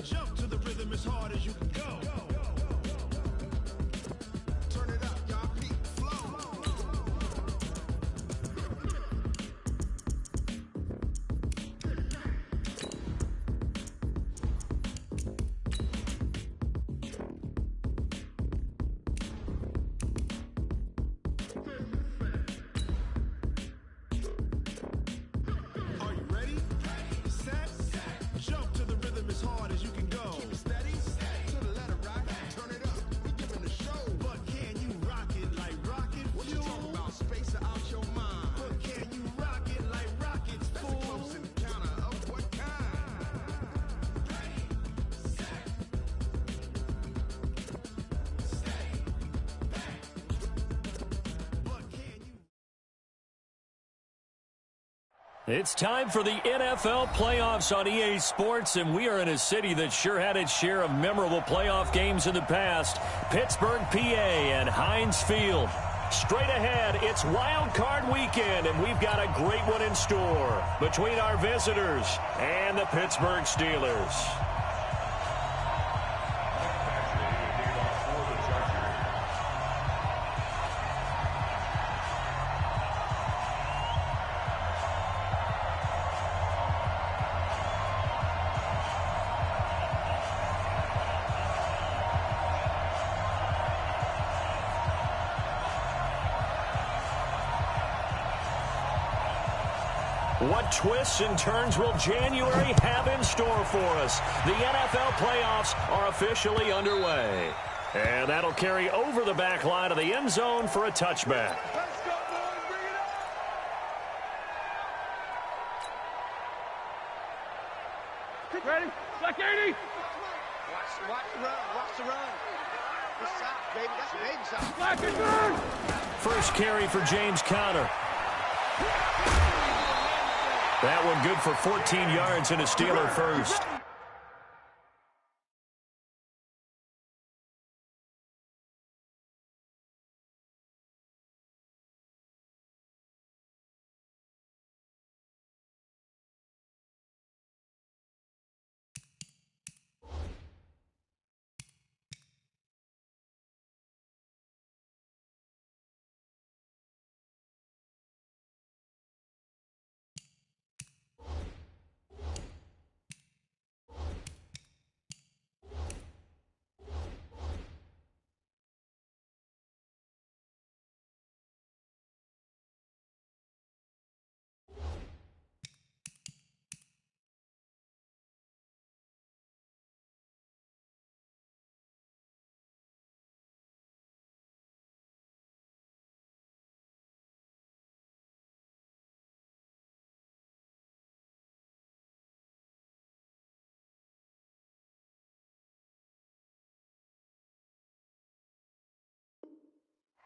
Jump to the rhythm as hard as you can go. Turn it up, y'all. Peak flow. Are you ready? Set. Jump to the rhythm as hard as you can go. Keep it steady. To the letter right. Turn it up. We giving the show. But can you rock it like rocket? What you talking about? Space out your mind. But can you rock it like rockets? That's a close encounter of what kind? Ready, set, stay back. But can you? It's time for the NFL playoffs on EA Sports, and we are in a city that sure had its share of memorable playoff games in the past. Pittsburgh, PA, and Heinz Field. Straight ahead, it's Wildcard weekend, and we've got a great one in store between our visitors and the Pittsburgh Steelers. What twists and turns will January have in store for us? The NFL playoffs are officially underway. And that'll carry over the back line of the end zone for a touchback. Let's go, boys. Bring it up. Ready? Black 80. Watch the run. Watch the run. Good shot, baby. That's a baby shot. Black and burn. First carry for James Conner. That one good for 14 yards and a Steeler first.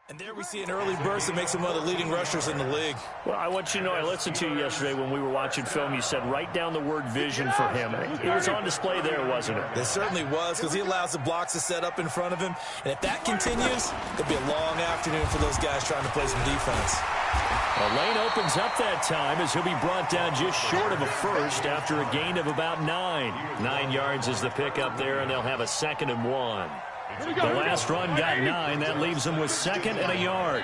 And there we see an early burst that makes him one of the leading rushers in the league. Well, I want you to know, I listened to you yesterday when we were watching film. You said write down the word vision for him. It was on display there, wasn't it? It certainly was, because he allows the blocks to set up in front of him. And if that continues, it'll be a long afternoon for those guys trying to play some defense. The lane opens up that time as he'll be brought down just short of a first after a gain of about 9. 9 yards is the pickup there, and they'll have a 2nd and 1. The last run got 9. That leaves them with 2nd and a yard.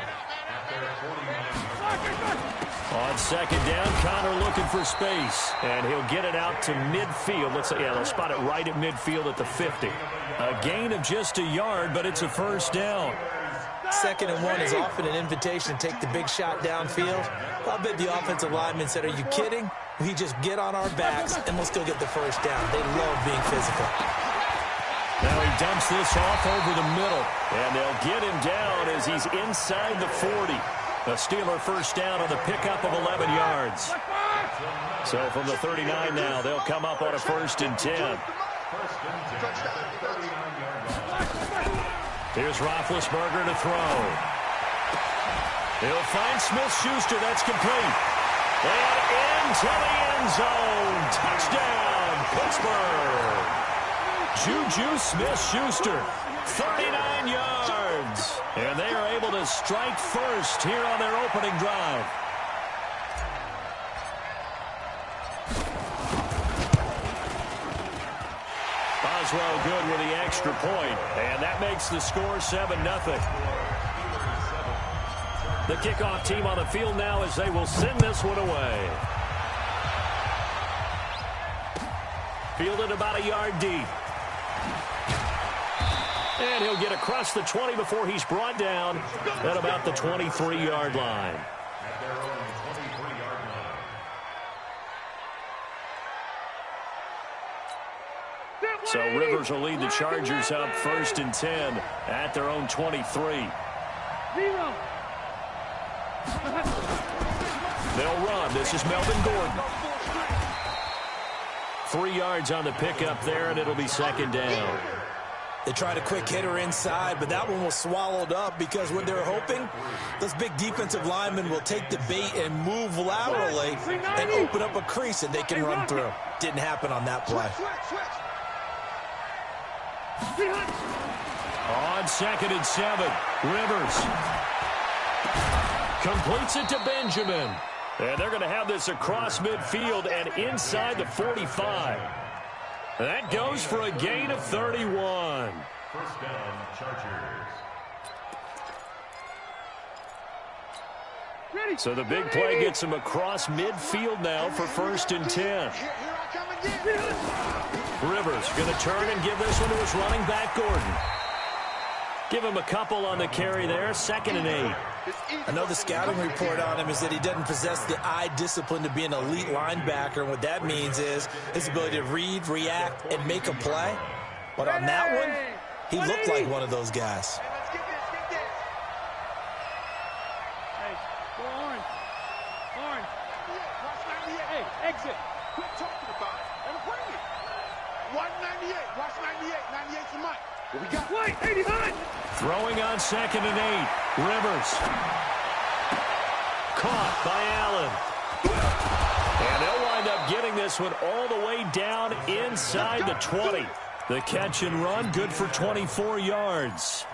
On 2nd down, Conner looking for space. And he'll get it out to midfield. They'll spot it right at midfield at the 50. A gain of just a yard, but it's a first down. 2nd and 1 is often an invitation to take the big shot downfield. I'll bet the offensive lineman said, are you kidding? We just get on our backs, and we'll still get the first down. They love being physical. Now he dumps this off over the middle, and they'll get him down as he's inside the 40. A Steeler first down on the pickup of 11 yards. So from the 39 now, they'll come up on a 1st and 10. Here's Roethlisberger to throw. He'll find Smith-Schuster. That's complete. And into the end zone. Touchdown, Pittsburgh. Juju Smith-Schuster, 39 yards. And they are able to strike first here on their opening drive. Boswell good with the extra point, and that makes the score 7-0. The kickoff team on the field now as they will send this one away. Fielded about a yard deep. And he'll get across the 20 before he's brought down at about the 23-yard line. So Rivers will lead the Chargers up 1st and 10 at their own 23. They'll run. This is Melvin Gordon. 3 yards on the pickup there, and it'll be 2nd down. They tried a quick hitter inside, but that one was swallowed up because what they're hoping, those big defensive linemen will take the bait and move laterally and open up a crease that they can run through. Didn't happen on that play. On 2nd and 7, Rivers completes it to Benjamin. And they're going to have this across midfield and inside the 45. That goes for a gain of 31. First down, Chargers. So the big play gets him across midfield now for 1st and 10. Rivers going to turn and give this one to his running back, Gordon. Give him a couple on the carry there, 2nd and 8. I know the scouting report on him is that he doesn't possess the eye discipline to be an elite linebacker. And what that means is his ability to read, react, and make a play. But on that one, he looked like one of those guys. Hey, go orange. Orange. Hey, exit. Quit talking about it and bring it. Watch 98. Watch 98. 98 for Mike. What we got? Wait, 89. Throwing on 2nd and 8. Rivers. Caught by Allen. And they'll wind up getting this one all the way down inside the 20. The catch and run, good for 24 yards.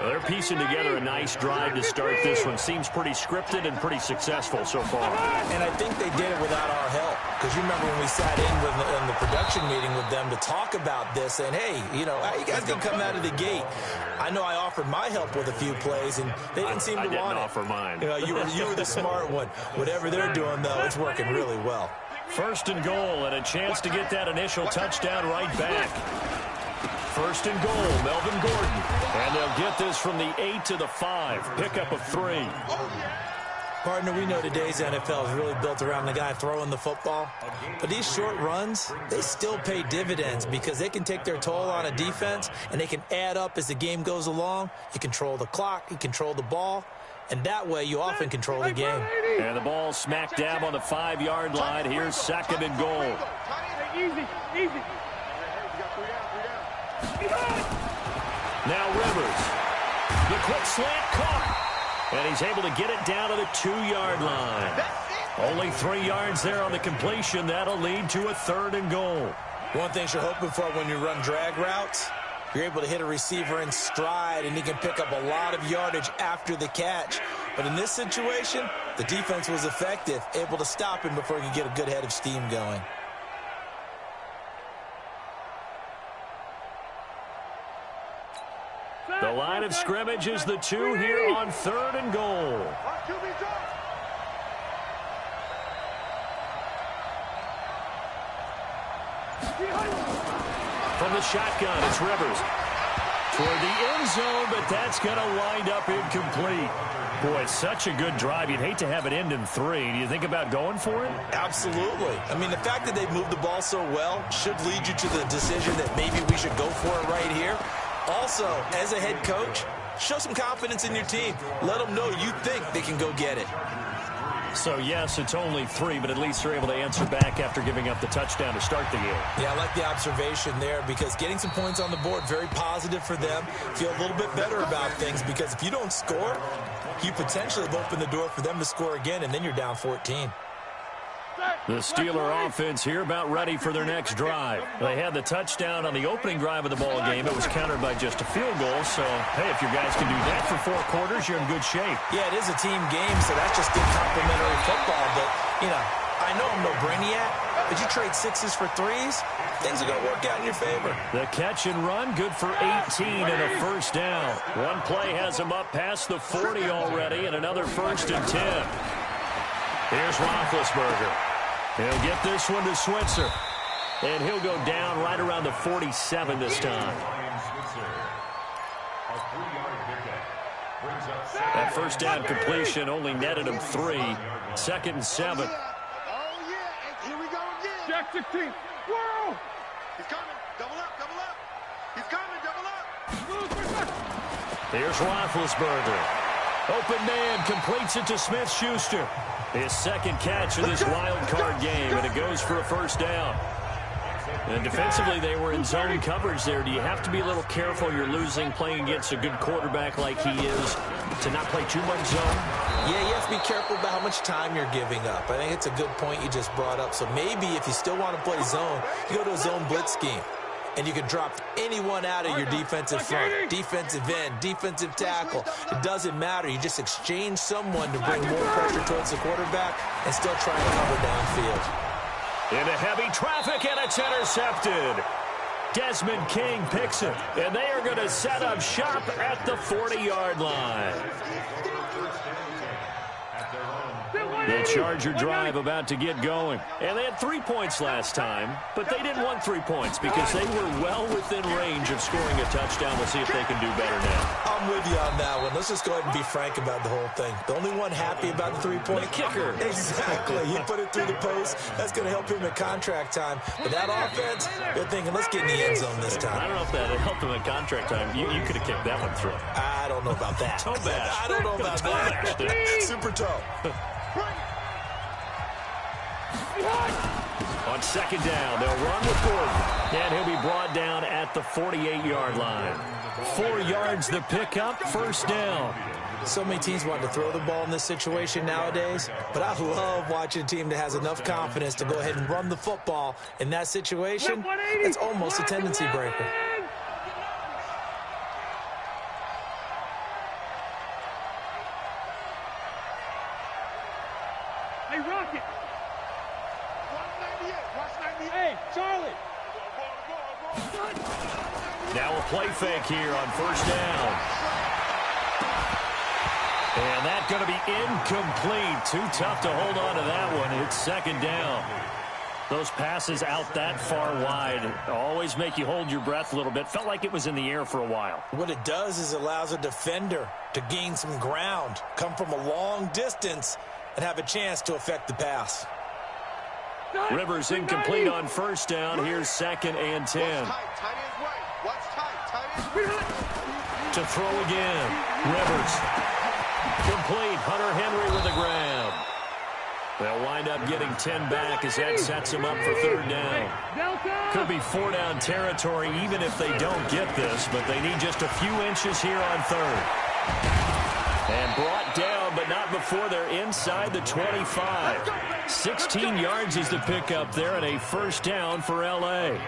They're piecing together a nice drive to start this one. Seems pretty scripted and pretty successful so far. And I think they did it without our help. Because you remember when we sat in the production meeting with them to talk about this, and hey, you know, how you guys can come out of the gate. I know I offered my help with a few plays, and they didn't seem to want it. I didn't offer mine. You know, you were the smart one. Whatever they're doing, though, it's working really well. 1st and goal, and a chance to get that initial touchdown right back. 1st and goal, Melvin Gordon. And they'll get this from the 8 to the 5. Pickup of 3. Partner, we know today's NFL is really built around the guy throwing the football. But these short runs, they still pay dividends because they can take their toll on a defense, and they can add up as the game goes along. You control the clock, you control the ball, and that way you often control the game. And the ball smack dab on the 5-yard line. Here's 2nd and goal. Easy, easy. Now Rivers. The quick slant caught. And he's able to get it down to the 2-yard line. Only 3 yards there on the completion. That'll lead to a 3rd and goal. One thing you're hoping for when you run drag routes, you're able to hit a receiver in stride, and he can pick up a lot of yardage after the catch. But in this situation, the defense was effective, able to stop him before he could get a good head of steam going. The line of scrimmage is the 2 here on 3rd and goal. From the shotgun, it's Rivers. Toward the end zone, but that's going to wind up incomplete. Boy, such a good drive. You'd hate to have it end in 3. Do you think about going for it? Absolutely. I mean, the fact that they've moved the ball so well should lead you to the decision that maybe we should go for it right here. Also, as a head coach, show some confidence in your team. Let them know you think they can go get it. So, yes, it's only 3, but at least they're able to answer back after giving up the touchdown to start the game. Yeah, I like the observation there because getting some points on the board, very positive for them. Feel a little bit better about things because if you don't score, you potentially have opened the door for them to score again, and then you're down 14. The Steeler offense here about ready for their next drive. They had the touchdown on the opening drive of the ball game. It was countered by just a field goal. So, hey, if you guys can do that for 4 quarters, you're in good shape. Yeah, it is a team game, so that's just good complimentary football. But, you know, I know I'm no brainiac, As you trade 6s for 3s, things are going to work out in your favor. The catch and run, good for 18 and a first down. One play has him up past the 40 already, and another 1st and 10. Here's Roethlisberger. He'll get this one to Switzer. And he'll go down right around the 47 this time. That first down completion only netted him 3. 2nd and 7. Oh, yeah. Here we go again. Jack 16. Whoa! He's coming. Double up, double up. He's coming, double up. Here's Roethlisberger. Open man, completes it to Smith-Schuster. His 2nd catch of this wild card game, and it goes for a first down. And defensively, they were in zone coverage there. Do you have to be a little careful? You're losing, playing against a good quarterback like he is, to not play too much zone? Yeah, you have to be careful about how much time you're giving up. I think it's a good point you just brought up. So maybe if you still want to play zone, you go to a zone blitz scheme. And you can drop anyone out of your defensive front, defensive end, defensive tackle. It doesn't matter. You just exchange someone to bring more pressure towards the quarterback and still try to cover downfield. Into heavy traffic, and it's intercepted. Desmond King picks it, and they are going to set up shop at the 40-yard line. The Charger drive about to get going. And they had 3 points last time, but they didn't want 3 points because they were well within range of scoring a touchdown. We'll see if they can do better now. I'm with you on that one. Let's just go ahead and be frank about the whole thing. The only one happy about the 3-point The kicker. Exactly. He put it through the post. That's going to help him at contract time. But that offense, they're thinking, let's get in the end zone this time. I don't know if that helped him at contract time. You could have kicked that one through. I don't know about that. Toe bash. I don't know about that. Super toe. On 2nd down, they'll run with Gordon. And he'll be brought down at the 48-yard line. 4 yards the pickup, first down. So many teams want to throw the ball in this situation nowadays, but I love watching a team that has enough confidence to go ahead and run the football. In that situation, it's almost a tendency breaker. Hey, Rocket. 198. Watch 98. Hey, Charlie. Now a play fake here on first down. And that's going to be incomplete. Too tough to hold on to that one. It's 2nd down. Those passes out that far wide always make you hold your breath a little bit. Felt like it was in the air for a while. What it does is it allows a defender to gain some ground, come from a long distance, and have a chance to affect the pass. Rivers incomplete on first down. Here's 2nd and 10. Tight end's right. Watch tight end's right. To throw again. Rivers. Complete. Hunter Henry with the grab. They'll wind up getting 10 back as that sets them up for 3rd down. Could be 4-down territory even if they don't get this, but they need just a few inches here on 3rd. And brought down, but not before they're inside the 25. 16 yards is the pickup there, and a first down for L.A.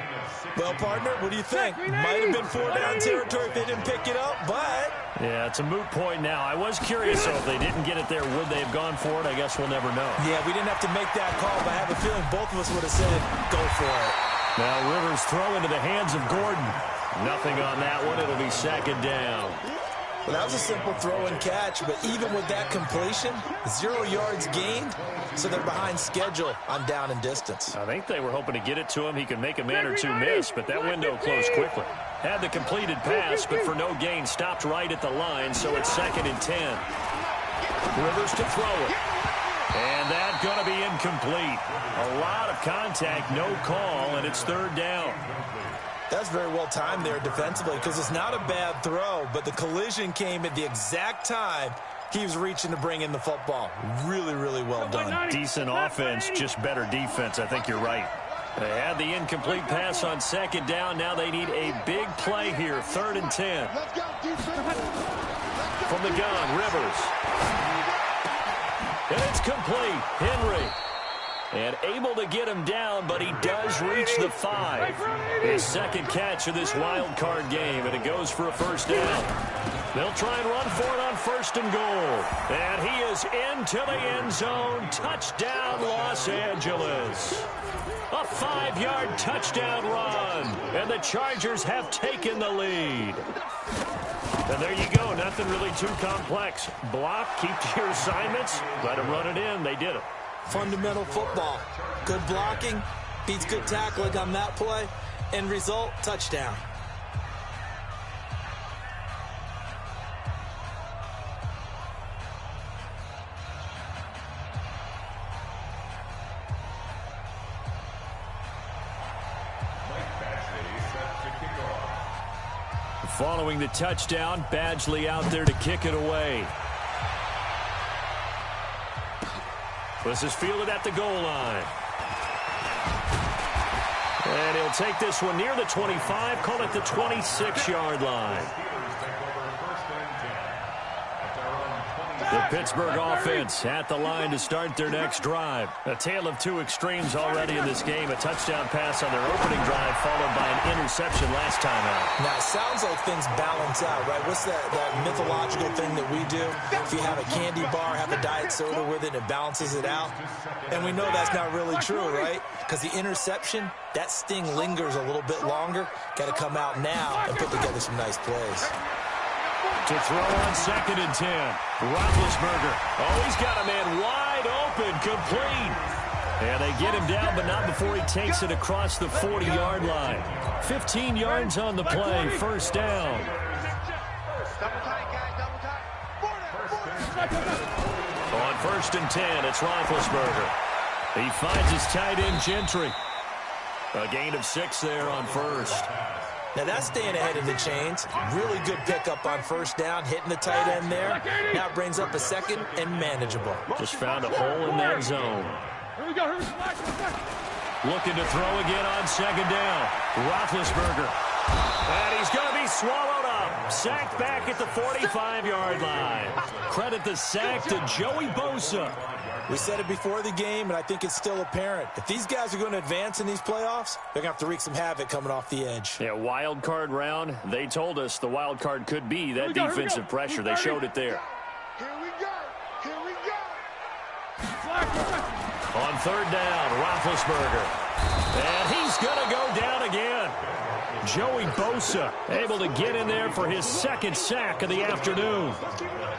Well, partner, what do you think? Might have been 4-down territory if they didn't pick it up, but... Yeah, it's a moot point now. I was curious, so if they didn't get it there, would they have gone for it? I guess we'll never know. Yeah, we didn't have to make that call, but I have a feeling both of us would have said, go for it. Now Rivers throw into the hands of Gordon. Nothing on that one. It'll be 2nd down. Well, that was a simple throw and catch, but even with that completion, 0 yards gained, so they're behind schedule on down and distance. I think they were hoping to get it to him. He could make a man or two miss, but that window closed quickly. Had the completed pass, but for no gain, stopped right at the line, so it's 2nd and 10. Rivers to throw it. And that's going to be incomplete. A lot of contact, no call, and it's 3rd down. That's very well timed there defensively because it's not a bad throw, but the collision came at the exact time he was reaching to bring in the football. Really, really well done. Decent offense, just better defense. I think you're right. They had the incomplete pass on 2nd down. Now they need a big play here, 3rd and 10. Let's go, defense. From the gun, Rivers. And it's complete. Henry. And able to get him down, but he does reach the 5. His 2nd catch of this wild card game, and it goes for a first down. They'll try and run for it on 1st and goal. And he is into the end zone. Touchdown, Los Angeles. A 5-yard touchdown run. And the Chargers have taken the lead. And there you go. Nothing really too complex. Block, keep to your assignments, let them run it in. They did it. Fundamental football. Good blocking, beats good tackling on that play. End result, touchdown. Following the touchdown, Badgley out there to kick it away. This is fielded at the goal line. And he'll take this one near the 25, call it the 26-yard line. The Pittsburgh offense at the line to start their next drive. A tale of two extremes already in this game. A touchdown pass on their opening drive followed by an interception last time out. Now, it sounds like things balance out, right? What's that mythological thing that we do? If you have a candy bar, have a diet soda with it, it balances it out. And we know that's not really true, right? Because the interception, that sting lingers a little bit longer. Got to come out now and put together some nice plays. To throw on 2nd and 10. Roethlisberger. Oh, he's got a man wide open, complete. And they get him down, but not before he takes it across the 40-yard line. 15 yards on the play, 1st down. On 1st and 10, it's Roethlisberger. He finds his tight end, Gentry. A gain of 6 there on 1st. Now, that's staying ahead of the chains. Really good pickup on 1st down, hitting the tight end there. Now brings up a 2nd and manageable. Just found a hole in that zone. Here we go. Looking to throw again on 2nd down. Roethlisberger. And he's going to be swallowed up. Sacked back at the 45-yard line. Credit the sack to Joey Bosa. We said it before the game, and I think it's still apparent. If these guys are going to advance in these playoffs, they're going to have to wreak some havoc coming off the edge. Yeah, wild card round. They told us the wild card could be that defensive pressure. They showed it there. Here we go. Here we go. On 3rd down, Roethlisberger. And he's going to go down again. Joey Bosa able to get in there for his 2nd sack of the afternoon.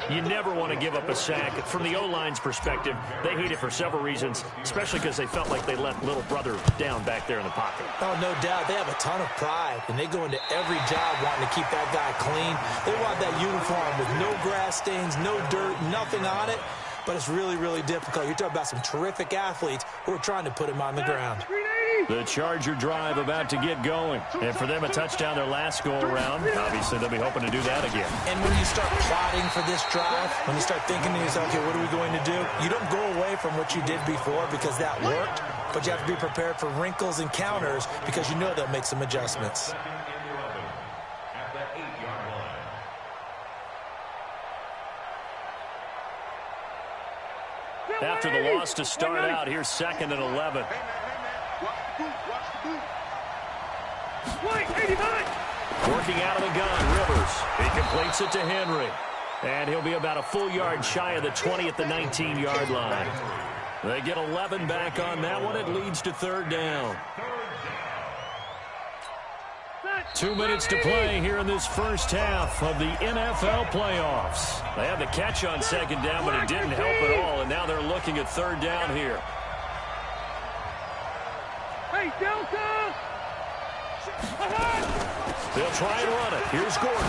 You never want to give up a sack. From the O-line's perspective, they hate it for several reasons, especially because they felt like they let little brother down back there in the pocket. Oh, no doubt. They have a ton of pride, and they go into every job wanting to keep that guy clean. They want that uniform with no grass stains, no dirt, nothing on it. But it's really, really difficult. You're talking about some terrific athletes who are trying to put him on the ground. The Charger drive about to get going. And for them, a touchdown their last go-around. Obviously, they'll be hoping to do that again. And when you start plotting for this drive, when you start thinking to yourself, okay, what are we going to do? You don't go away from what you did before because that worked, but you have to be prepared for wrinkles and counters because you know they'll make some adjustments. After the loss to start out, here's 2nd and 11. Working out of the gun, Rivers. He completes it to Henry. And he'll be about a full yard shy of the 20 at the 19-yard line. They get 11 back on that one. It leads to 3rd down. 2 minutes to play here in this first half of the NFL playoffs. They had the catch on 2nd down, but it didn't help at all, and now they're looking at 3rd down here. Hey, Delta! They'll try and run it. Here's Gordon.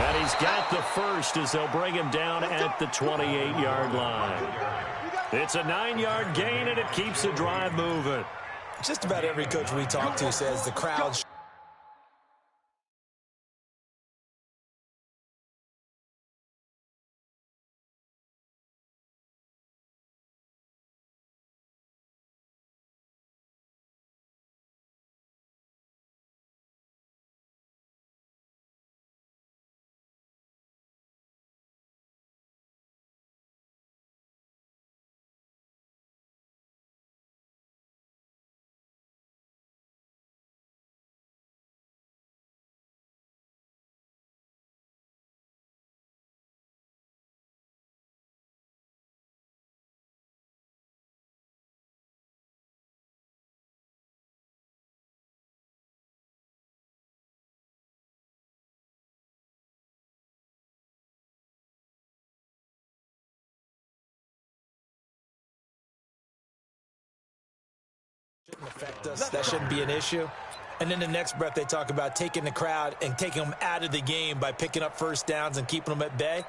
And he's got the first as they'll bring him down at the 28-yard line. It's a 9-yard gain, and it keeps the drive moving. Just about every coach we talk to says the crowd Shouldn't affect us. That shouldn't be an issue. And then the next breath, they talk about taking the crowd and taking them out of the game by picking up first downs and keeping them at bay.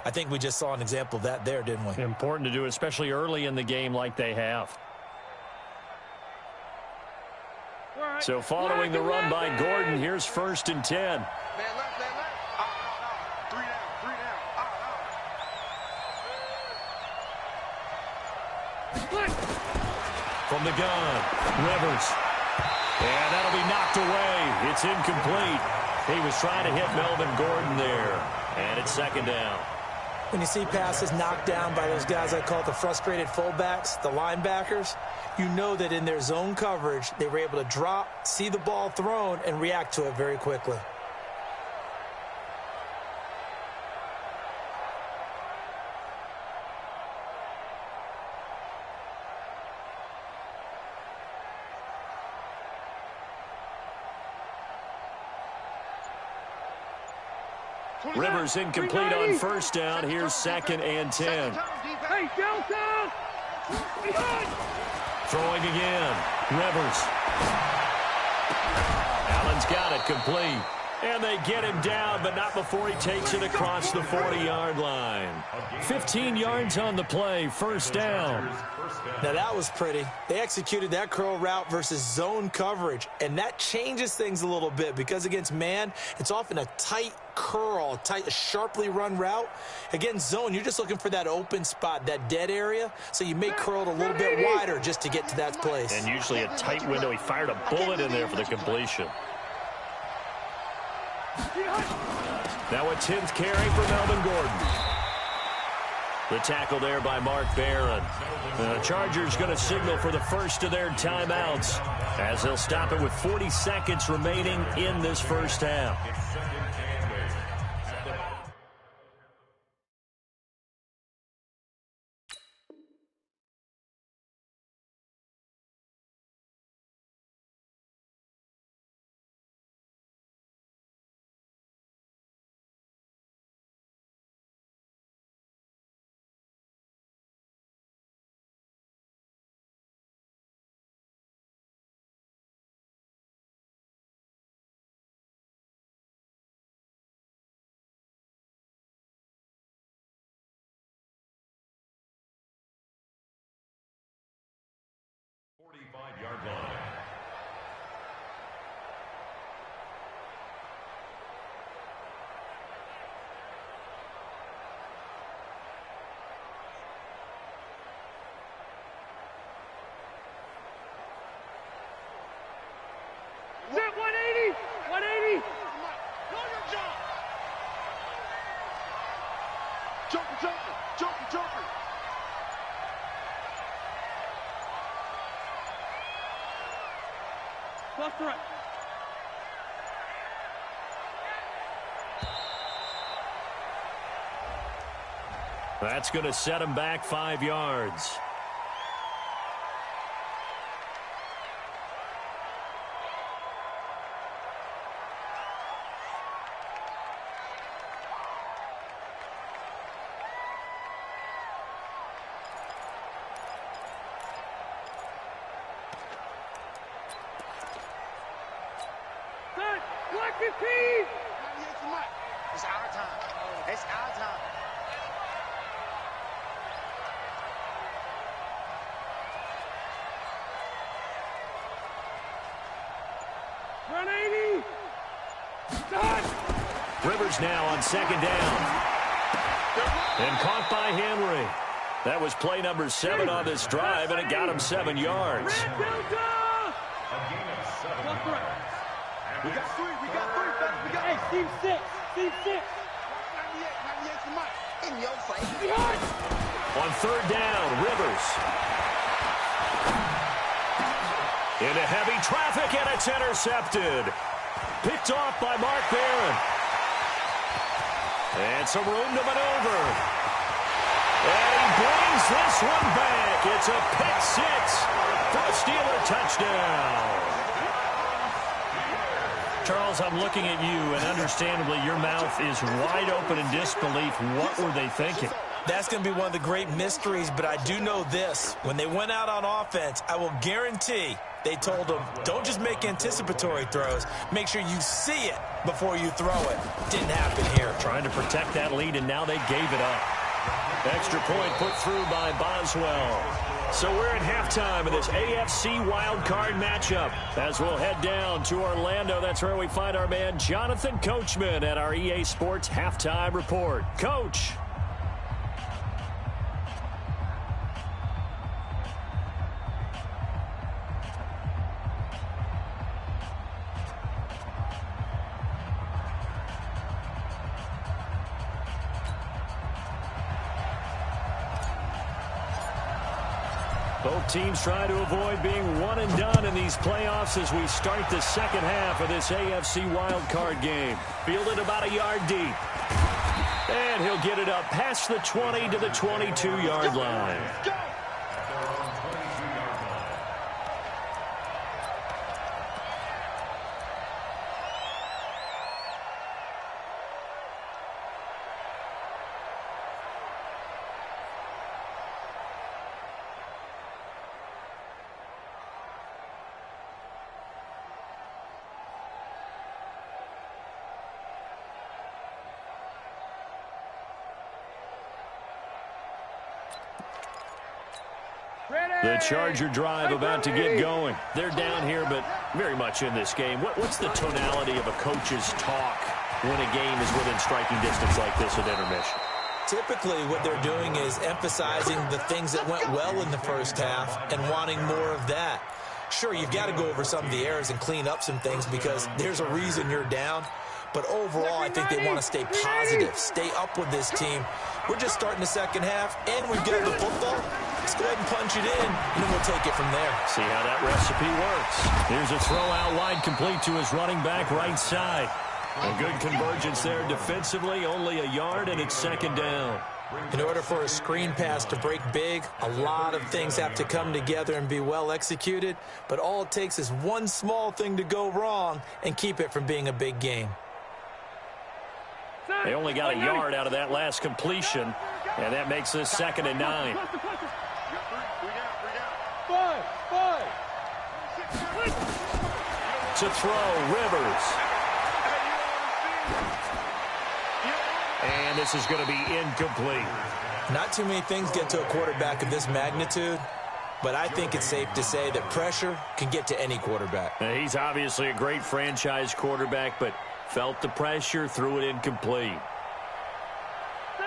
I think we just saw an example of that there, didn't we? Important to do, especially early in the game like they have. So following the run by Gordon, here's 1st and 10. Man left. Out. 3 down. Out. From the gun, Rivers. And that'll be knocked away. It's incomplete. He was trying to hit Melvin Gordon there. And it's 2nd down. When you see passes knocked down by those guys I call it the frustrated fullbacks, the linebackers, you know that in their zone coverage, they were able to drop, see the ball thrown, and react to it very quickly. Rivers incomplete on 1st down. Here's 2nd and 10. Hey, Delta! Throwing again. Rivers. Allen's got it complete. And they get him down, but not before he takes it across the 40-yard line. 15 yards on the play, 1st down. Now that was pretty. They executed that curl route versus zone coverage, and that changes things a little bit because against man, it's often a tight curl, tight, sharply run route. Against zone, you're just looking for that open spot, that dead area, so you may curl it a little bit wider just to get to that place. And usually a tight window. He fired a bullet in there for the completion. Now a 10th carry for Melvin Gordon. The tackle there by Mark Barron. The Chargers going to signal for the first of their timeouts as they'll stop it with 40 seconds remaining in this first half. Yard line. Set 180! 180! Know your job. Joker. Left to right. That's going to set him back 5 yards. It's our time. It's our time. Run 80! Done! Rivers now on 2nd down. And caught by Henry. That was play number 7 on this drive, and it got him 7 yards. Red Delta! Left to right. We got three, fellas. We got Hey, team 6. Team 6. 98 for Mike. In your face. Behind! On 3rd down, Rivers. Into heavy traffic, and it's intercepted. Picked off by Mark Barron. And some room to maneuver. And he brings this one back. It's a pick 6 for a Steeler touchdown. Charles, I'm looking at you, and understandably, your mouth is wide open in disbelief. What were they thinking? That's going to be one of the great mysteries, but I do know this. When they went out on offense, I will guarantee they told them, don't just make anticipatory throws. Make sure you see it before you throw it. Didn't happen here. Trying to protect that lead, and now they gave it up. Extra point put through by Boswell. So we're at halftime of this AFC Wildcard matchup. As we'll head down to Orlando, that's where we find our man Jonathan Coachman at our EA Sports Halftime Report. Coach. Both teams try to avoid being one and done in these playoffs as we start the second half of this AFC wildcard game. Fielded about a yard deep. And he'll get it up past the 20 to the 22-yard line. The Charger drive about to get going. They're down here, but very much in this game. What's the tonality of a coach's talk when a game is within striking distance like this at intermission? Typically, what they're doing is emphasizing the things that went well in the first half and wanting more of that. Sure, you've got to go over some of the errors and clean up some things because there's a reason you're down. But overall, I think they want to stay positive, stay up with this team. We're just starting the second half, and we've got the football. Let's go ahead and punch it in, and then we'll take it from there. See how that recipe works. Here's a throw out wide, complete to his running back right side. A good convergence there defensively, only a yard, and it's second down. In order for a screen pass to break big, a lot of things have to come together and be well executed, but all it takes is one small thing to go wrong and keep it from being a big game. They only got a yard out of that last completion, and that makes this 2nd and 9. To throw, Rivers. And this is going to be incomplete. Not too many things get to a quarterback of this magnitude, but I think it's safe to say that pressure can get to any quarterback. Now, he's obviously a great franchise quarterback, but felt the pressure, threw it incomplete.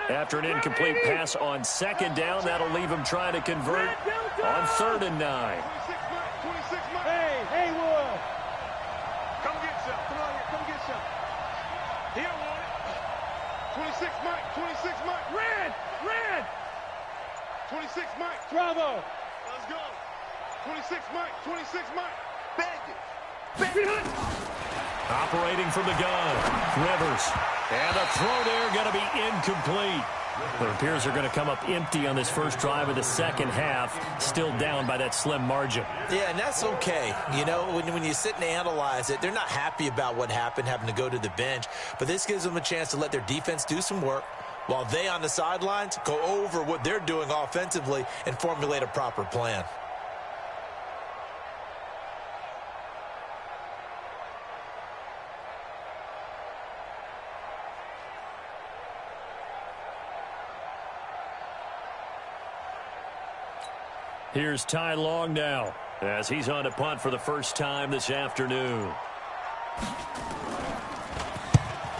After an incomplete pass on 2nd down, that'll leave him trying to convert on 3rd and 9. Hey, Will. Come get some. Come on here. Come get some. He don't want it. 26 Mike. 26 Mike. Red. 26 Mike. Bravo. Let's go. 26 Mike. 26 Mike. Bag it. Operating from the gun, Rivers. And a throw there going to be incomplete. It appears they're going to come up empty on this first drive of the second half, still down by that slim margin. Yeah, and that's okay. You know, when you sit and analyze it, they're not happy about what happened, having to go to the bench. But this gives them a chance to let their defense do some work while they on the sidelines go over what they're doing offensively and formulate a proper plan. Here's Ty Long now as he's on to punt for the first time this afternoon.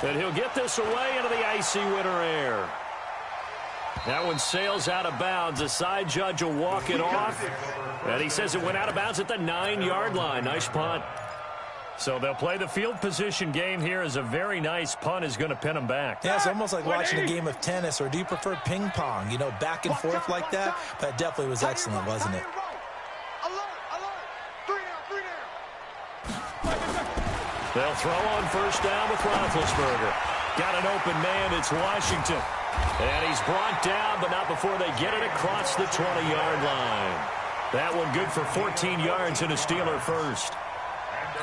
And he'll get this away into the icy winter air. That one sails out of bounds. The side judge will walk it off. And he says it went out of bounds at the 9-yard line. Nice punt. So they'll play the field position game here as a very nice punt is going to pin them back. Yeah, it's almost like watching a game of tennis, or do you prefer ping pong? You know, back and forth like that? That definitely was excellent, wasn't it? They'll throw on first down with Roethlisberger. Got an open man, it's Washington. And he's brought down, but not before they get it across the 20-yard line. That one good for 14 yards and a Steeler first.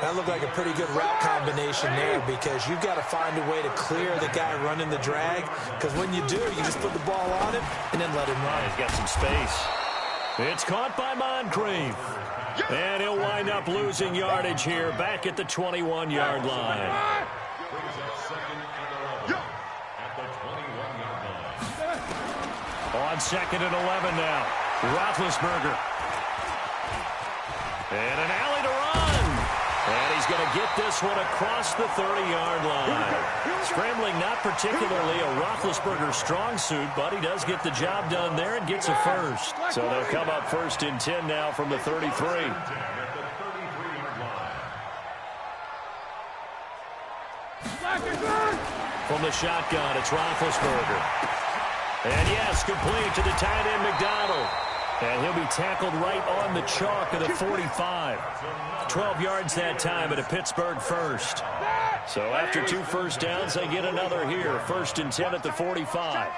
That looked like a pretty good route combination there because you've got to find a way to clear the guy running the drag, because when you do, you just put the ball on him and then let him run. He's got some space. It's caught by Moncrief. And he'll wind up losing yardage here back at the 21-yard line. On second and 11 now. Roethlisberger. And an alley to run. And he's going to get this one across the 30-yard line. Scrambling not particularly a Roethlisberger strong suit, but he does get the job done there and gets a first. So they'll come up first and 10 now from the 33. From the shotgun, it's Roethlisberger. And yes, complete to the tight end McDonald. And he'll be tackled right on the chalk of the 45. 12 yards that time at a Pittsburgh first. So after 2 first downs, they get another here. First and 10 at the 45.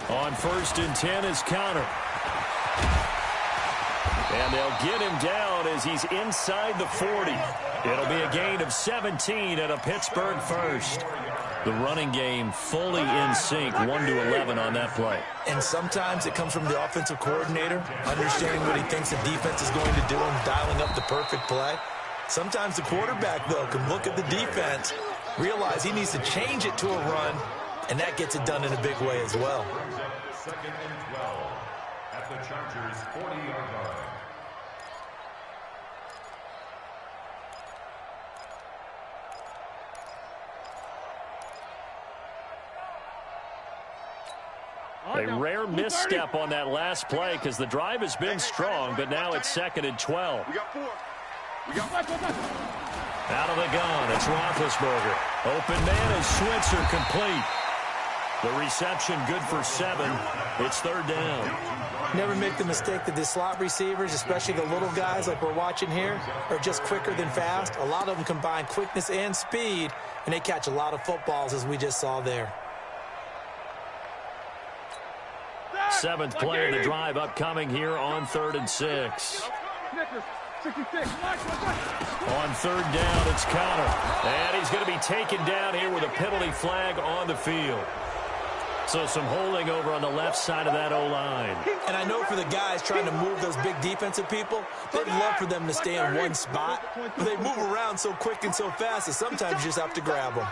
On first and 10 is Connor. And they'll get him down as he's inside the 40. It'll be a gain of 17 at a Pittsburgh first. The running game fully in sync, 1-11 on that play. And sometimes it comes from the offensive coordinator, understanding what he thinks the defense is going to do and dialing up the perfect play. Sometimes the quarterback, though, can look at the defense, realize he needs to change it to a run, and that gets it done in a big way as well. Second and 12 at the Chargers' 40-yard line. A rare misstep on that last play because the drive has been strong, but now it's second and 12. We got 4. Out of the gun, it's Roethlisberger. Open man is Switzer, complete. The reception good for 7. It's third down. Never make the mistake that the slot receivers, especially the little guys like we're watching here, are just quicker than fast. A lot of them combine quickness and speed, and they catch a lot of footballs, as we just saw there. 7th play of the drive upcoming here on 3rd and 6. On 3rd down, it's Connor. And he's going to be taken down here with a penalty flag on the field. So some holding over on the left side of that O-line. And I know for the guys trying to move those big defensive people, they'd love for them to stay in one spot. But they move around so quick and so fast that sometimes you just have to grab them.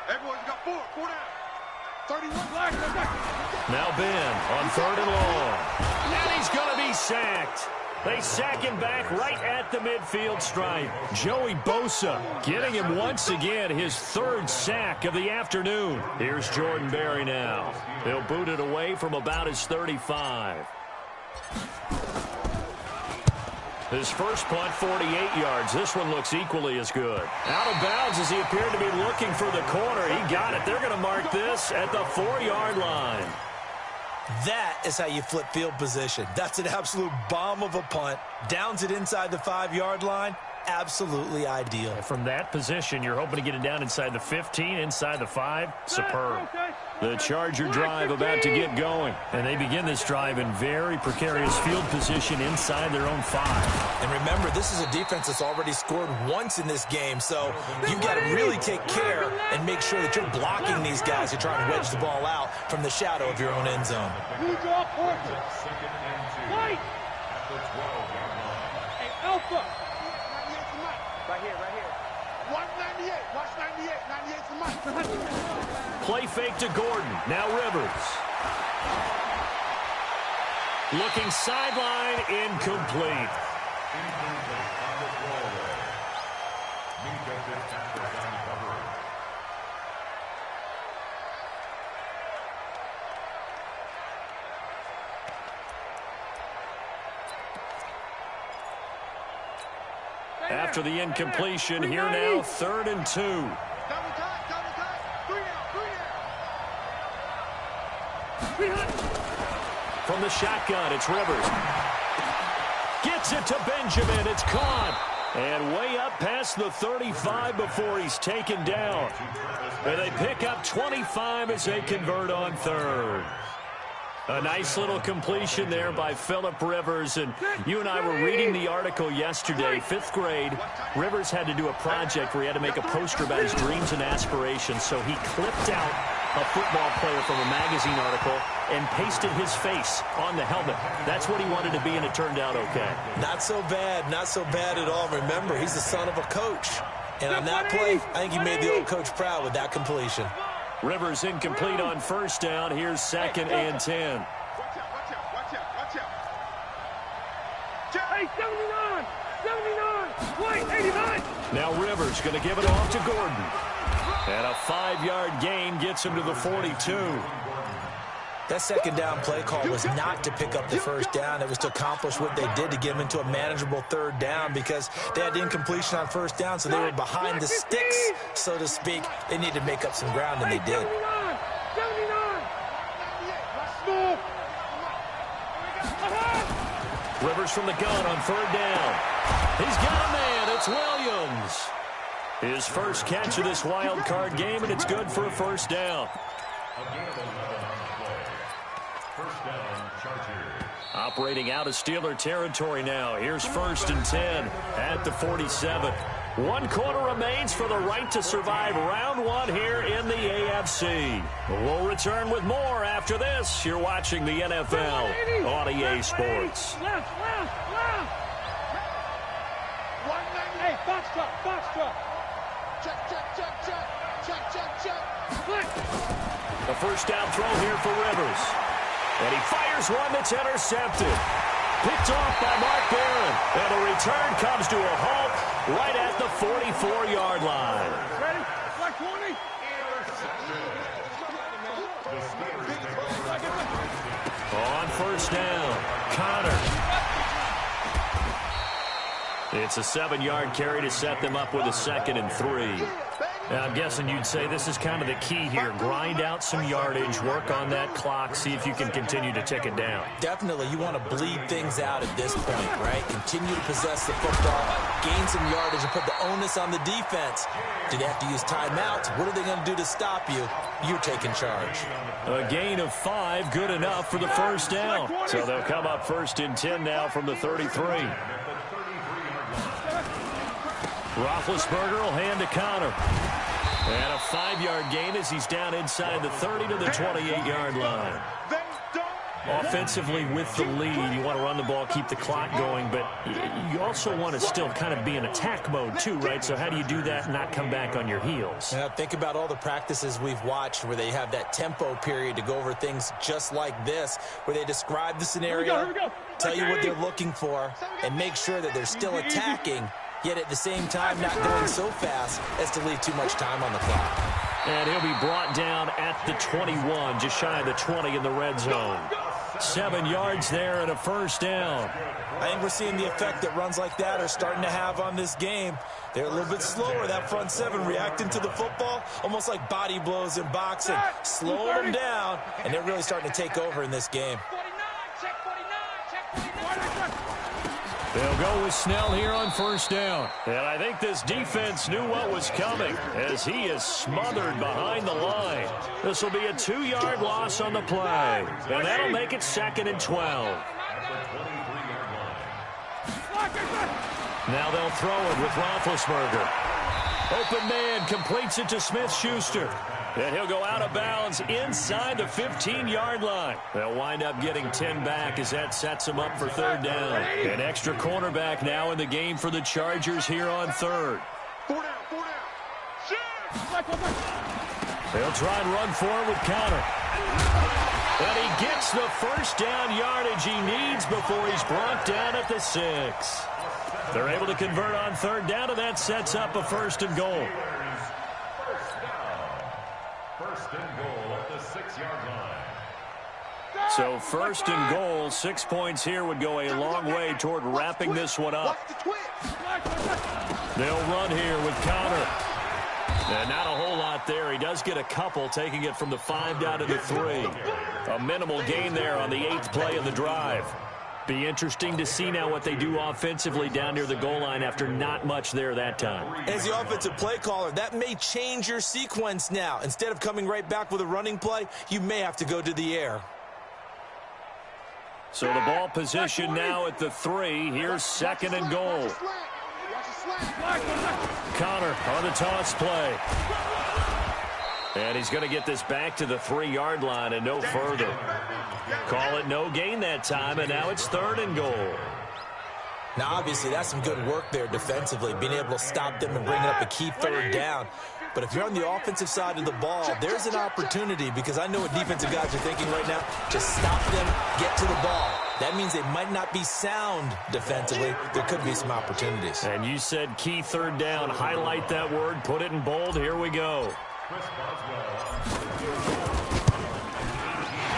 Everyone's got 4 down. 31. Now Ben on 3rd and long. And he's going to be sacked. They sack him back right at the midfield stripe. Joey Bosa getting him once again his 3rd sack of the afternoon. Here's Jordan Berry now. He'll boot it away from about his 35. His first punt, 48 yards. This one looks equally as good. Out of bounds as he appeared to be looking for the corner. He got it. They're going to mark this at the 4-yard line. That is how you flip field position. That's an absolute bomb of a punt. Downs it inside the 5-yard line. Absolutely ideal. From that position, you're hoping to get it down inside the 15, inside the 5. Superb. The Charger drive about to get going. And they begin this drive in very precarious field position inside their own 5. And remember, this is a defense that's already scored once in this game, so you've got to really take care and make sure that you're blocking these guys who try and wedge the ball out from the shadow of your own end zone. White! Hey, Alpha! Right here. Watch 98. Watch 98. 98's the mic. Play fake to Gordon. Now Rivers. Looking sideline, incomplete. After the incompletion, here now, 3rd and 2. Double time. 3 down. From the shotgun, it's Rivers. Gets it to Benjamin. It's caught. And way up past the 35 before he's taken down. And they pick up 25 as they convert on 3rd. A nice little completion there by Phillip Rivers. And you and I were reading the article yesterday. 5th grade, Rivers had to do a project where he had to make a poster about his dreams and aspirations. So he clipped out a football player from a magazine article and pasted his face on the helmet. That's what he wanted to be, and it turned out okay. Not so bad at all. Remember, he's the son of a coach. And on that play, I think he made the old coach proud with that completion. Rivers incomplete on 1st down. Here's 2nd and 10. Watch out. Hey, 79! 79! Wait, 89! Now Rivers going to give it off to Gordon. And a 5-yard gain gets him to the 42. That 2nd down play call was not to pick up the 1st down. It was to accomplish what they did to get him into a manageable 3rd down because they had incompletion on 1st down, so they were behind the sticks, so to speak. They needed to make up some ground, and they did. 79! Rivers from the gun on 3rd down. He's got a man. It's Williams. His first catch of this wild card game, and it's good for a 1st down. Operating out of Steeler territory now. Here's 1st and 10 at the 47. 1 quarter remains for the right to survive round 1 here in the AFC. We'll return with more after this. You're watching the NFL on EA Sports. Left. Hey, box truck. Check. A 1st down throw here for Rivers. And he fires one that's intercepted. Picked off by Mark Barron. And the return comes to a halt right at the 44-yard line. Ready? Like 20. On 1st down, Connor. It's a 7-yard carry to set them up with a 2nd and 3. Now, I'm guessing you'd say this is kind of the key here. Grind out some yardage, work on that clock, see if you can continue to tick it down. Definitely, you want to bleed things out at this point, right? Continue to possess the football, gain some yardage, and put the onus on the defense. Do they have to use timeouts? What are they going to do to stop you? You're taking charge. A gain of 5, good enough for the 1st down. So they'll come up 1st and 10 now from the 33. Roethlisberger will hand to Connor. And a 5-yard gain as he's down inside the 30 to the 28-yard line. Offensively with the lead, you want to run the ball, keep the clock going, but you also want to still kind of be in attack mode too, right? So how do you do that and not come back on your heels? Yeah, think about all the practices we've watched where they have that tempo period to go over things just like this, where they describe the scenario, tell you what they're looking for, and make sure that they're still attacking, yet at the same time not going so fast as to leave too much time on the clock. And he'll be brought down at the 21, just shy of the 20 in the red zone. 7 yards there and a 1st down. I think we're seeing the effect that runs like that are starting to have on this game. They're a little bit slower, that front 7, reacting to the football, almost like body blows in boxing. Slowing them down, and they're really starting to take over in this game. They'll go with Snell here on 1st down. And I think this defense knew what was coming as he is smothered behind the line. This will be a 2-yard loss on the play. And that'll make it 2nd and 12. Now they'll throw it with Roethlisberger. Open man completes it to Smith-Schuster. And he'll go out of bounds inside the 15-yard line. They'll wind up getting 10 back as that sets them up for 3rd down. An extra cornerback now in the game for the Chargers here on 3rd. 4 down. They'll try and run forward with Connor. And he gets the 1st down yardage he needs before he's brought down at the 6. They're able to convert on 3rd down, and that sets up a 1st and goal. So 1st and goal, 6 points here would go a long way toward wrapping this one up. They'll run here with Connor. And not a whole lot there. He does get a couple, taking it from the 5 down to the 3. A minimal gain there on the 8th play of the drive. Be interesting to see now what they do offensively down near the goal line after not much there that time. As the offensive play caller, that may change your sequence now. Instead of coming right back with a running play, you may have to go to the air. So the ball position now at the 3. Here's second and goal. Connor on the toss play. And he's going to get this back to the 3-yard line and no further. Call it no gain that time, and now it's third and goal. Now, obviously, that's some good work there defensively, being able to stop them and bring up a key third down. But if you're on the offensive side of the ball, there's an opportunity, because I know what defensive guys are thinking right now, to stop them, get to the ball. That means they might not be sound defensively. There could be some opportunities. And you said key third down. Highlight that word. Put it in bold. Here we go.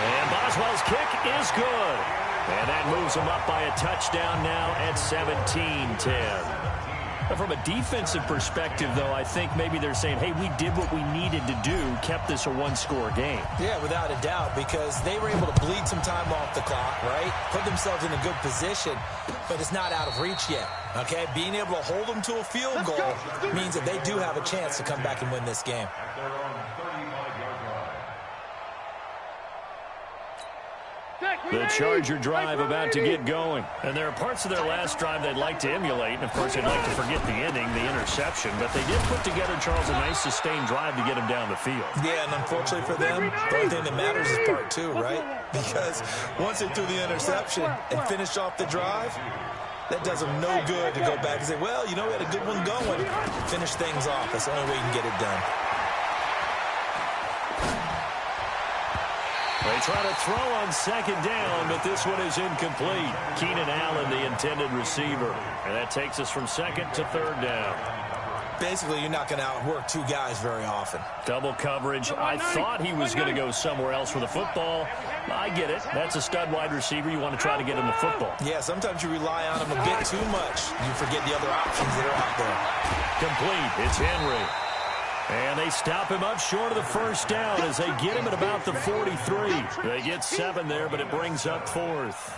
And Boswell's kick is good. And that moves him up by a touchdown now at 17-10. From a defensive perspective, though, I think maybe they're saying, hey, we did what we needed to do, kept this a one-score game. Yeah, without a doubt, because they were able to bleed some time off the clock, right? Put themselves in a good position, but it's not out of reach yet, okay? Being able to hold them to a field goal means that they do have a chance to come back and win this game. The Charger drive about to get going. And there are parts of their last drive they'd like to emulate. And, of course, they'd like to forget the ending, the interception. But they did put together, Charles, a nice sustained drive to get him down the field. Yeah, and unfortunately for them, the only thing that matters is part 2, right? Because once they threw the interception and finished off the drive, that does them no good to go back and say, well, you know, we had a good one going. Finish things off. That's the only way you can get it done. They try to throw on second down, but this one is incomplete. Keenan Allen, the intended receiver. And that takes us from second to third down. Basically, you're not going to outwork 2 guys very often. Double coverage. I thought he was going to go somewhere else with the football. I get it. That's a stud wide receiver. You want to try to get him the football. Yeah, sometimes you rely on him a bit too much. You forget the other options that are out there. Complete. It's Henry. And they stop him up short of the first down as they get him at about the 43. They get 7 there, but it brings up 4th.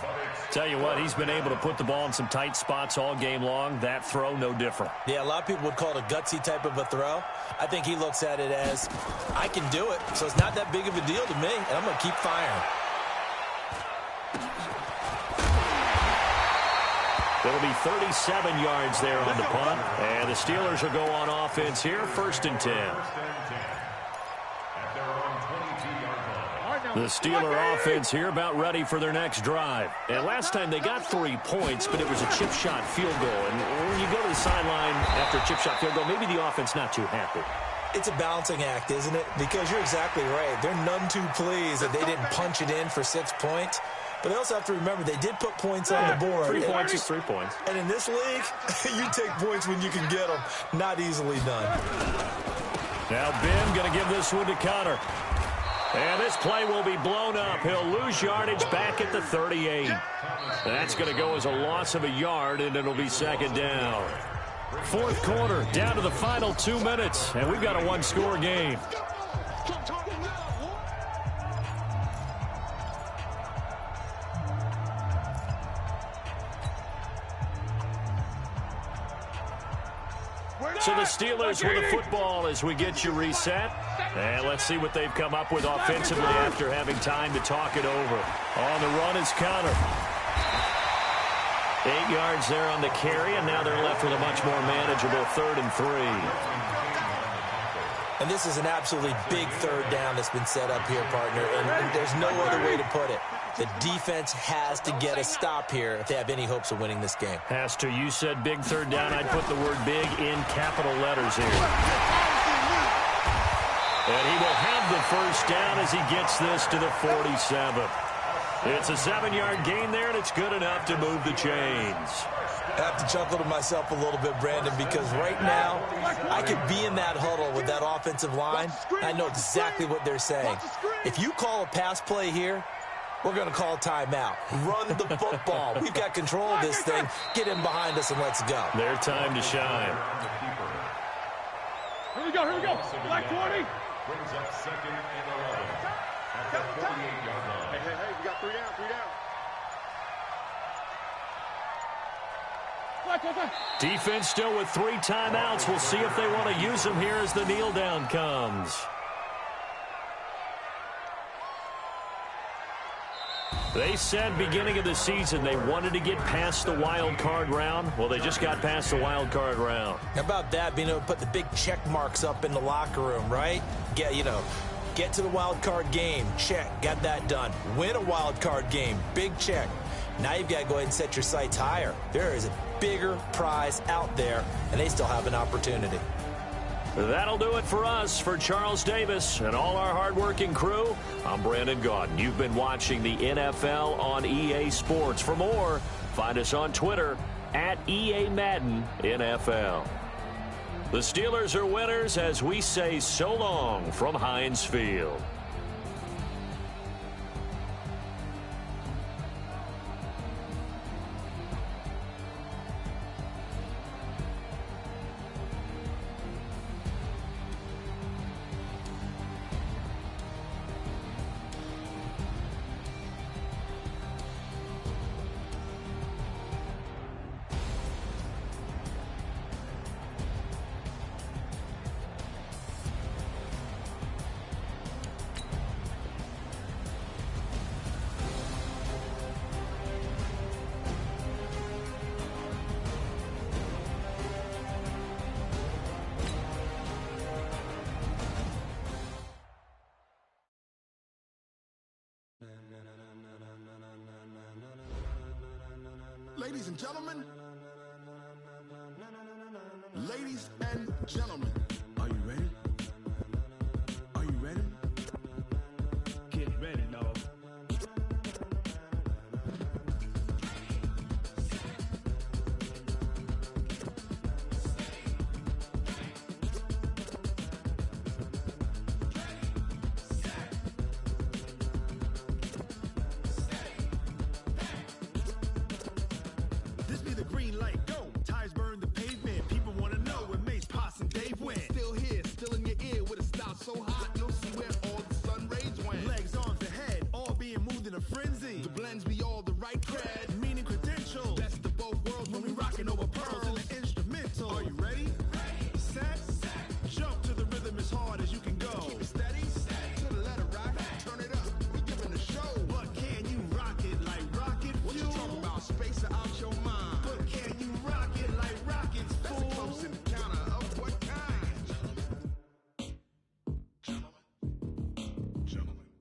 Tell you what, he's been able to put the ball in some tight spots all game long. That throw, no different. Yeah, a lot of people would call it a gutsy type of a throw. I think he looks at it as, I can do it, so it's not that big of a deal to me, and I'm going to keep firing. It'll be 37 yards there on the punt. And the Steelers will go on offense here, 1st and 10. The Steeler offense here about ready for their next drive. And last time they got 3 points, but it was a chip shot field goal. And when you go to the sideline after a chip shot field goal, maybe the offense not too happy. It's a balancing act, isn't it? Because you're exactly right. They're none too pleased that they didn't punch it in for 6 points. But they also have to remember they did put points on the board. 3 points is 3 points. And in this league, you take points when you can get them. Not easily done. Now Ben going to give this one to Connor. And this play will be blown up. He'll lose yardage back at the 38. That's going to go as a loss of a yard, and it'll be 2nd down. 4th quarter, down to the final 2 minutes, and we've got a 1-score game. So the Steelers with the football as we get you reset. And let's see what they've come up with offensively after having time to talk it over. On the run is Connor. 8 yards there on the carry, and now they're left with a much more manageable 3rd and 3. And this is an absolutely big 3rd down that's been set up here, partner. And there's no other way to put it. The defense has to get a stop here if they have any hopes of winning this game. Has to. You said big 3rd down. I'd put the word big in capital letters here. And he will have the 1st down as he gets this to the 47. It's a 7-yard gain there, and it's good enough to move the chains. I have to chuckle to myself a little bit, Brandon, because right now I could be in that huddle with that offensive line. I know exactly what they're saying. If you call a pass play here, we're going to call timeout. Run the football. We've got control of this thing. Get in behind us and let's go. Their time to shine. Here we go, here we go. Black 20. Brings up 2nd and 11 at the 48-yard line. Hey, we got 3 down, 3 down. Defense still with 3 timeouts. We'll see if they want to use them here as the kneel down comes. They said beginning of the season they wanted to get past the wild card round. Well, they just got past the wild card round. How about that, being able to put the big check marks up in the locker room, right? Get to the wild card game, check, got that done. Win a wild card game, big check. Now you've got to go ahead and set your sights higher. There is a bigger prize out there, and they still have an opportunity. That'll do it for us. For Charles Davis and all our hardworking crew, I'm Brandon Gaudin. You've been watching the NFL on EA Sports. For more, find us on Twitter at EA Madden NFL. The Steelers are winners as we say so long from Heinz Field. Ladies and gentlemen, are you ready? Are you ready? Get ready, dog. This be the green light, go. Tires burn the pavement. People want to know where Mace, Poss, and Dave went. Still here, still in your ear with a style so hot, you'll see where all the sun rays went. Legs, arms, and head, all being moved in a frenzy. The blends be all the right cred, meaning credentials. Best of both worlds when we rockin' over pearls in the instrumental. Are you ready? Set, jump to the rhythm as hard as you can go. Keep it steady, to the letter rock, turn it up, we giving a show. But can you rock it like rocket fuel? What you talking about, space out your mind? But can you rock it like rockets, fool? That's a close encounter of what kind? Gentlemen.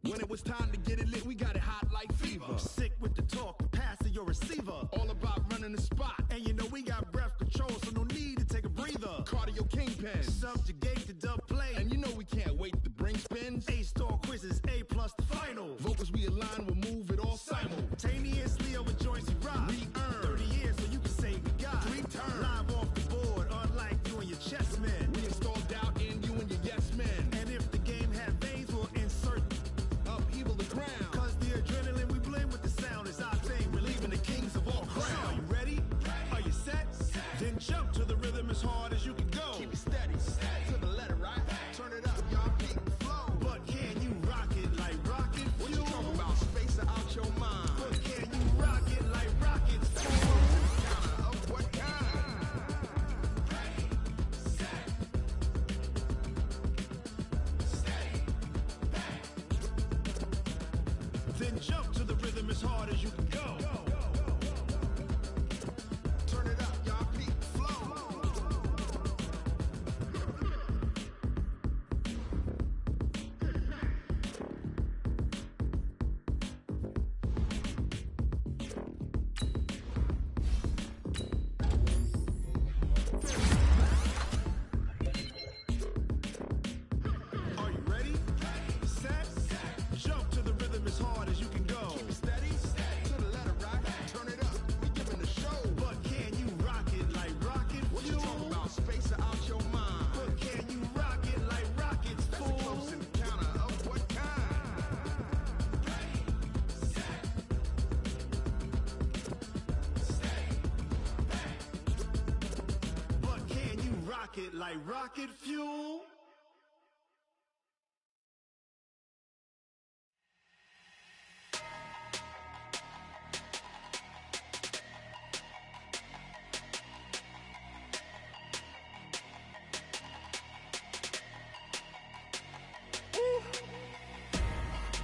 When it was time to get it lit, we got it hot like fever. Sick with the talk, the pass to your receiver. All about running the spot. And you know we got breath control, so no need to take a breather. Cardio kingpin, subjugate the dub play. And you know we can't wait to bring spins. A-star quizzes, A+ the final. Vocals we align, we'll move it all simultaneously over joints we rock. We earn 30 years, so you can say we got 3 turns. Live off the board, unlike you and your chess men. We install doubt in you and your yes men. And if the game had veins, we'll insert upheaval the ground. Cause the adrenaline we blend with the sound is our thing, relieving the kings of all crowns. So are you ready? Are you set? Then jump to the rhythm as hard as you can go. Keep it steady, to the letter right. Turn it up, y'all keep the flow. But can you rock it like rocket fuel? What you talking about? Space out your mind. But can you rock it like rockets? Counter of what kind? Then jump to the rhythm as hard as you can go. Turn it up, y'all keep the flow. Are you ready? Set, jump to the rhythm as hard as you can go. Keep it steady, to the letter rock, turn it up, we giving a show. But can you rock it like rocket fuel? What you talking about, space out your mind? But can you rock it like rockets, fool? That's a close encounter of what kind? But can you rock it like rocket fuel?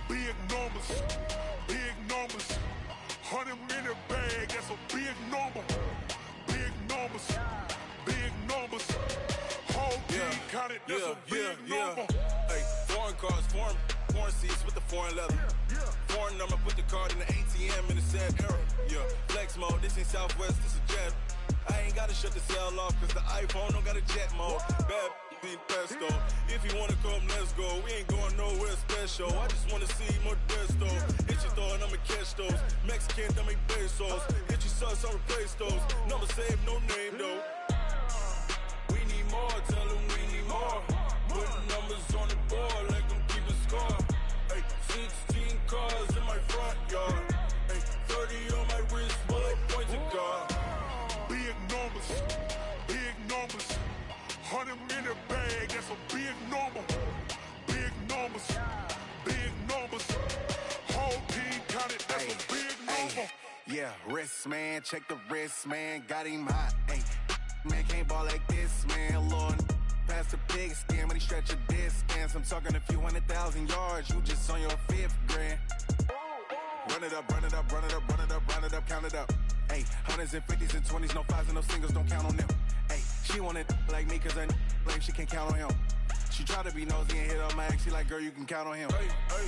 Big numbers, big numbers. number. Big numbers. Big numbers. Whole team counted, that's a big number. Hey, foreign cars, foreign seats with the foreign leather. Foreign number, put the card in the ATM in the sad era. Yeah, flex mode, this ain't Southwest, this is jet. I ain't gotta shut the cell off, cause the iPhone don't got a jet mode. Bad be pesto. If you wanna come, let's go. We ain't going nowhere special. I just wanna see more Modesto. Hit your thought, I'ma catch those. Mexican, dummy pesos. Hit your sauce, I'll replace those. Number saved, no name though. We need more, tell them we need more. Putting numbers on the board, like them keep a score. Hey, 16 cars in my front yard. Hey, 30 on my wrist, bullet point to God. Big numbers, big numbers. 100 in the bag, that's a big number. Big numbers, big numbers. Whole team counted, that's a big number. Yeah, wrist man, check the wrist man, got him hot. Ay, man can't ball like this, man. Lord, past the big skin, but he stretch a distance. I'm talking a few 100,000 yards, you just on your 5th grand. Run it up, run it up, run it up, run it up, run it up, count it up. Hey, 100s and 50s and 20s, no 5s and no singles, don't count on them. Hey, she want it like me, cause I like she can't count on him. She try to be nosy and hit up my ex, she like, girl, you can count on him. Hey, hey,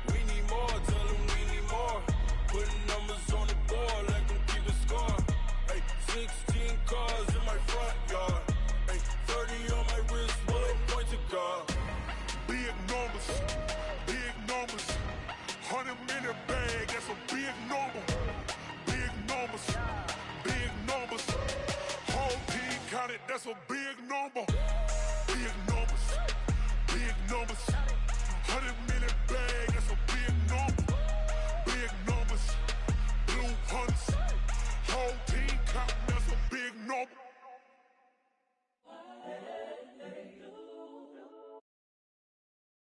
we need more, tell them we need more. Putting numbers on the board, like them keep a score. Hey, 16 cars in my front yard. Hey, 30 on my wrist, bullet point to God. Big numbers, big numbers. 100 in the bag, that's a big number. Big numbers, big numbers. Whole team counted, that's a big number.